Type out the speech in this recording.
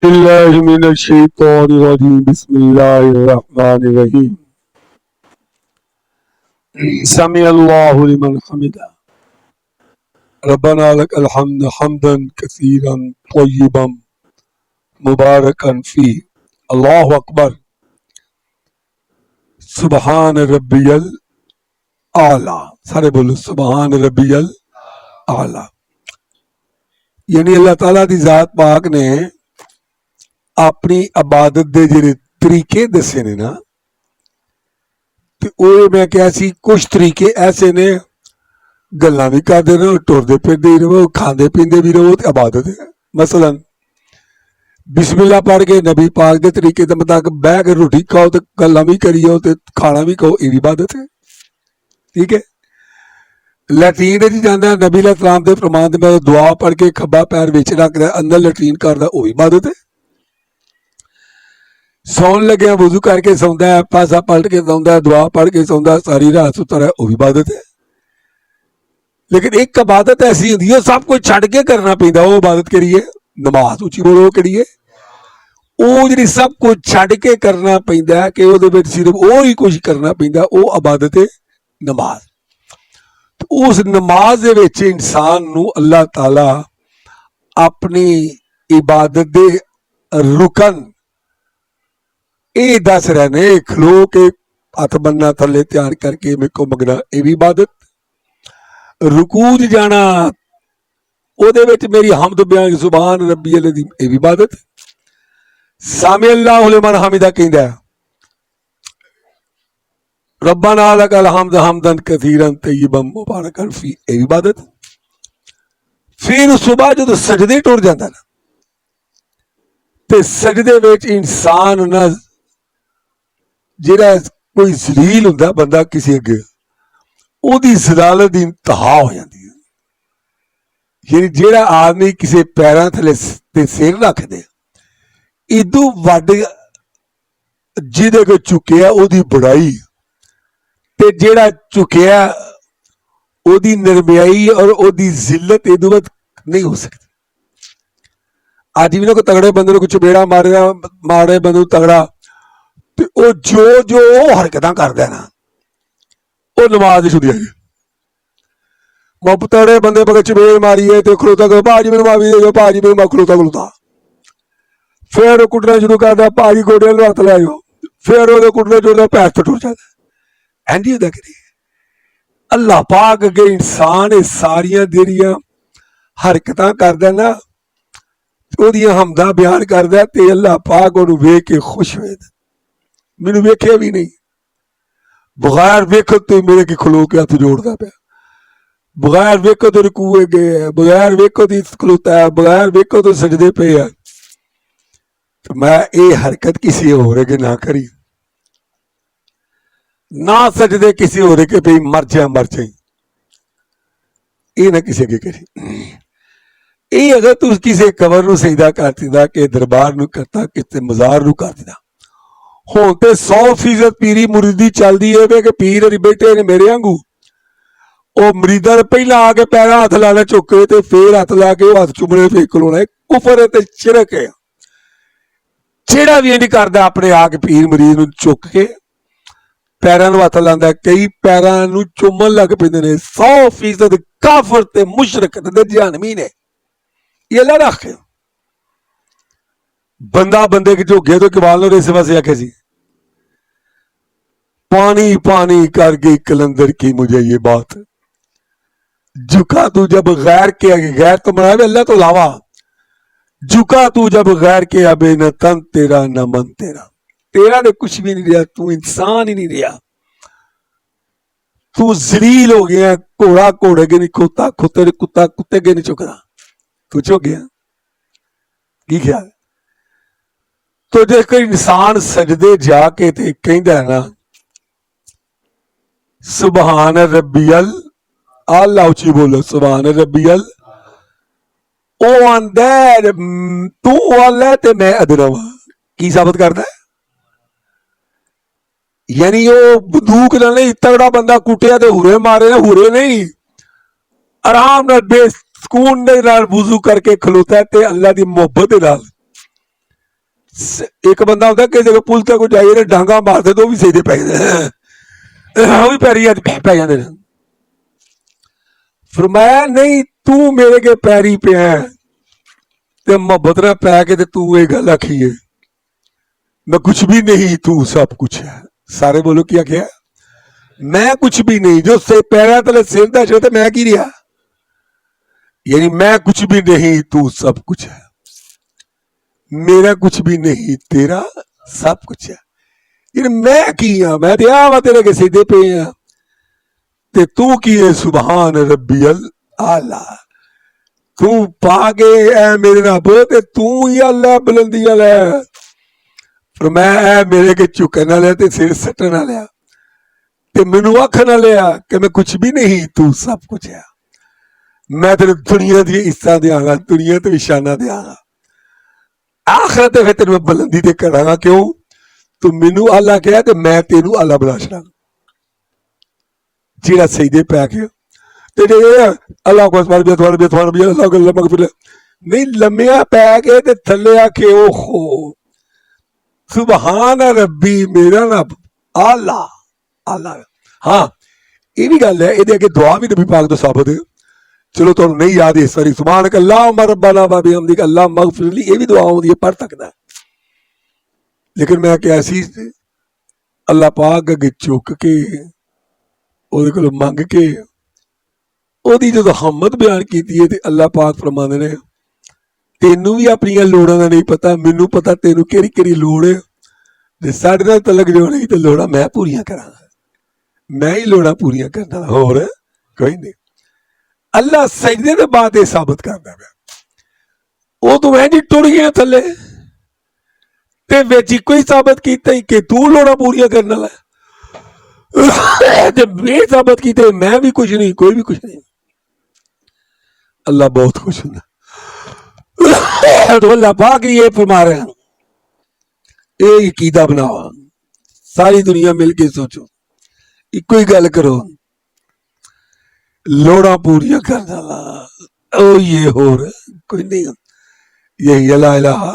بالله من الشيطان الرجيم بسم الله الرحمن الرحيم سمع الله لمن حمده ربنا لك الحمد حمدا كثيرا طيبا مباركا فيه الله أكبر سبحان ربي الأعلى سارے بولو سبحان ربی الأعلى یعنی اللہ تعالیٰ دی ذات پاک نے اپنی عبادت دے جڑے طریقے دسے نے نا تے اوہ میں کہا سی کچھ طریقے ایسے نے گلاں بھی کردے رہو ٹردے پھردے ہی رہو کھاندے پیندے بھی رہو تے عبادت ہے مثلا بسم اللہ پڑھ کے نبی پاک دے طریقے دے مطابق بیٹھ کے روٹی کھاؤ تے گلاں بھی کریو تے کھانا بھی کھاؤ یہ بھی عبادت ہے ٹھیک ہے لیٹرین وچ جاندا نبی علیہ السلام دے فرمان دے میں دعا پڑھ کے کھبا پیر وچ رکھدا اندر لیٹرین کردا وہ بھی عبادت ہے سون لگیا وضو کر کے سوندا ہے پاسا پلٹ کے سوندا ہے دعا پڑھ کے سوندا ہے ساری رات ستا ہے وہ بھی عبادت ہے لیکن ایک عبادت ایسی ہوندی ہے سب کچھ چھڈ کے کرنا پیندا وہ عبادت کریے نماز اچھی بولو کہڑی ہے وہ جی سب کچھ چھڈ کے کرنا پیندا ہے کہ وہ صرف وہی کچھ کرنا پیندا وہ عبادت ہے نماز اس نماز دے وچ انسان نو اللہ تعالی اپنی عبادت دے رکن یہ دس رہے نے کھلو کے ہاتھ بننا تھلے تیار کر کے میرے کو منگنا یہ بھی عبادت رکوع جانا وہ میری حمد بیان سبحان ربی العظیم یہ بھی عبادت سامع اللہ لمن حمدہ کہندا ہے ربنا لک الحمد حمدا کثیرا طیبا مبارکا فیہ یہ بھی عبادت پھر صبح جب سجدے ٹر جاتا نا تے سجدے وچ انسان نہ جہاں کوئی ذلیل ہوں بندہ کسی اگے وہ ذلالت دی انتہا ہو جاتی ہے یعنی جہاں آدمی کسی پیراں تھلے سر رکھ دے ادو وڈ جہدے کو چکیا وہ بڑائی تے جہاں چکیا وہ نرمیائی اور وہ ذلت ادو ود نہیں ہو سکتی اج بھی نہ کوئی تگڑے بندے کو چپیڑا مارے بندے تگڑا جو حرکتاں کردا ہے نا وہ نماز چھڈی ہے تگڑے بندے پہ چپیڑ ماری ہے تو کھلوتا کہ بھاجی میرے معافی دے جو بھاجی میرے کھلوتا پھر کٹنا شروع کرتا بھاجی گوڈے نوں ہاتھ لے جاؤ پھر وہ کٹنا جوڑتا پیر تو ٹر جاتا اینج ہوتا کہ اللہ پاک اگے انسان یہ ساریاں جہڑیاں حرکتاں کردا نا وہ حمداں بیان کردا تے اللہ پاک انہوں ویکھ کے خوش ہوئے مینوں ویکھیا بھی نہیں بغیر ویکھے تو میرے کی کھلو کے ہاتھ جوڑتا پیا بغیر ویکھے تو رکوع گئے بغیر ویکھے تو کھلوتا ہے بغیر ویکھے تو سجدے پہ ہے تو میں یہ حرکت کسی اور کے نہ کری نہ سجدے کسی اور کے پہ مر جائیں یہ نہ کسی کے کری یہ اگر تو کسی قبر نو سجدہ کر دیتا کہ دربار نو کرتا کسی مزار نو کر دیتا ہوں تو 100% پیری مریدی چلتی ہے کہ پیر بیٹے نے میرے وانگو وہ مریداں نے پہلا آ کے پیراں ہاتھ لانا چکے تے پھر ہاتھ لا کے ہاتھ چومنے پھر کھلونا کفر ہے تے شرک ہے جہاں بھی نہیں کرتا اپنے آ کے پیر مریض نو چک کے پیراں نو ہاتھ لاندا کئی پیراں نو چومن لگ پیندے نے 100% کافر تے مشرک تے جہنمی نے یہ اللہ رکھے بندہ بندے کے جو گئے تو کبال نے اس واسطے آکھے سی پانی پانی کر گئی کلندر کی مجھے یہ بات جھکا تو جب غیر کے غیر تو منائے اللہ تو علاوہ جھکا تو جب غیر کے ابے نہ تن تیرا نہ من تیرا نے کچھ بھی نہیں رہا تو انسان ہی نہیں رہا تو ذلیل ہو گیا گھوڑا گھوڑے کے نہیں کھوتا کتا کتے کے نہیں چکنا تو چک گیا کی خیال ہے تو جس کو انسان سجدے جا کے تے کہندا ہے نا سبحان ربی اللہ اچھی بولو سبحان ربی او آندا ہے تو والا تے میں ادنا وا کی ثابت کردا ہے یعنی وہ بندوق نہ نہیں تگڑا بندہ کٹیا تے ہورے مارے نا ہورے نہیں آرام نال بے سکون دے نال وضو کر کے کھلوتا ہے تے اللہ دی محبت دے نال एक बंदा होता किसी को पुल तक जाइए डांगा मारते तो भी सीधे पै वो भी पैरी पै जाते हैं। फरमाया नहीं तू मेरे के पैरी पे है ते मोहब्बत ना पै के तू ये गल आखी है मैं कुछ भी नहीं तू सब कुछ है। सारे बोलो क्या क्या मैं कुछ भी नहीं जो से पैरा तले सिर दे तो मैं की रहा यानी मैं कुछ भी नहीं तू सब कुछ है मेरा कुछ भी नहीं तेरा सब कुछ है। यानी मैं की हाँ मैं तो आ तेरे के सीधे पे हाँ ते तू की है सुबहान रब्बियल आला तू पागे ऐ मेरे रब ते तू ही अल्लाह बुलंदी वाला है। पर मैं ऐ मेरे के झुकन वाले ते सिर सटन वाले ते मैनू आखन वाले कि मैं कुछ भी नहीं तू सब कुछ है। मैं तेरे दुनिया दी इज्जत देंगा दुनिया ते निशाना देंगा आखिरत फिर तेन मैं बुलंदी ते करांगा क्यों तू मैनू अल्लाह कहा ते मैं तेनू अल्लाह बुला छड़ा जेड़ा सजदे पै के अल्लाह को नहीं लम्मिया पै के ते थल्ले आके ओहो सुबहान रब्बी मेरा रब आला आला। हाँ ये भी गल है ये अगे दुआ भी नबी पाक तो साबित है चलो तुहानू नहीं याद इस बारी सुभान अल्लाह रब्बना व बिहम्दिक अल्लाह मगफिरली ये भी दुआ होंदी है पढ़ सकता है। लेकिन मैं क्या सी अल्लाह पाक अगे झुक के ਉਹਦੇ ਕੋਲ ਮੰਗ ਕੇ ਉਹਦੀ ਜਦੋਂ ਹਮਦ ਬਿਆਨ ਕੀਤੀ ਹੈ ਤੇ ਅੱਲਾਹ ਪਾਕ ਫਰਮਾਉਂਦੇ ਨੇ ਤੈਨੂੰ ਵੀ ਆਪਣੀਆਂ ਲੋੜਾਂ ਦਾ ਨਹੀਂ ਪਤਾ ਮੈਨੂੰ ਪਤਾ ਤੈਨੂੰ ਕਿਹੜੀ ਕਿਹੜੀ ਲੋੜ ਹੈ ਤੇ ਸਾਡੇ ਨਾਲ ਤਲਕ ਜੋ ਨਹੀਂ ਤੇ ਲੋੜਾਂ ਮੈਂ ਪੂਰੀਆਂ ਕਰਾਂਗਾ ਮੈਂ ਹੀ ਲੋੜਾਂ ਪੂਰੀਆਂ ਕਰਨ ਵਾਲਾ ਹੋਰ ਕੋਈ ਨਹੀਂ। ਅੱਲਾਹ ਸਜਦੇ ਦੇ ਬਾਅਦ ਇਹ ਸਾਬਤ ਕਰਦਾ ਪਿਆ ਉਹ ਤੂੰ ਐਂ ਜੀ ਟੁਰ ਗਿਆ ਥੱਲੇ ਤੇ ਵਿੱਚ ਇੱਕੋ ਹੀ ਸਾਬਤ ਕੀਤਾ ਕਿ ਤੂੰ ਲੋੜਾਂ ਪੂਰੀਆਂ ਕਰਨ ਵਾਲਾ जब ये साबित की थे मैं भी कुछ नहीं कोई भी कुछ नहीं। अल्लाह बहुत खुश होता तो अल्लाह पाक ये फरमा रहे हैं ये अकीदा बनाओ सारी दुनिया मिलके सोचो इको ही गल करो लोड़ा पूरियां करने वाला ओ ये होर कोई नहीं यही अल्लाह इलाहा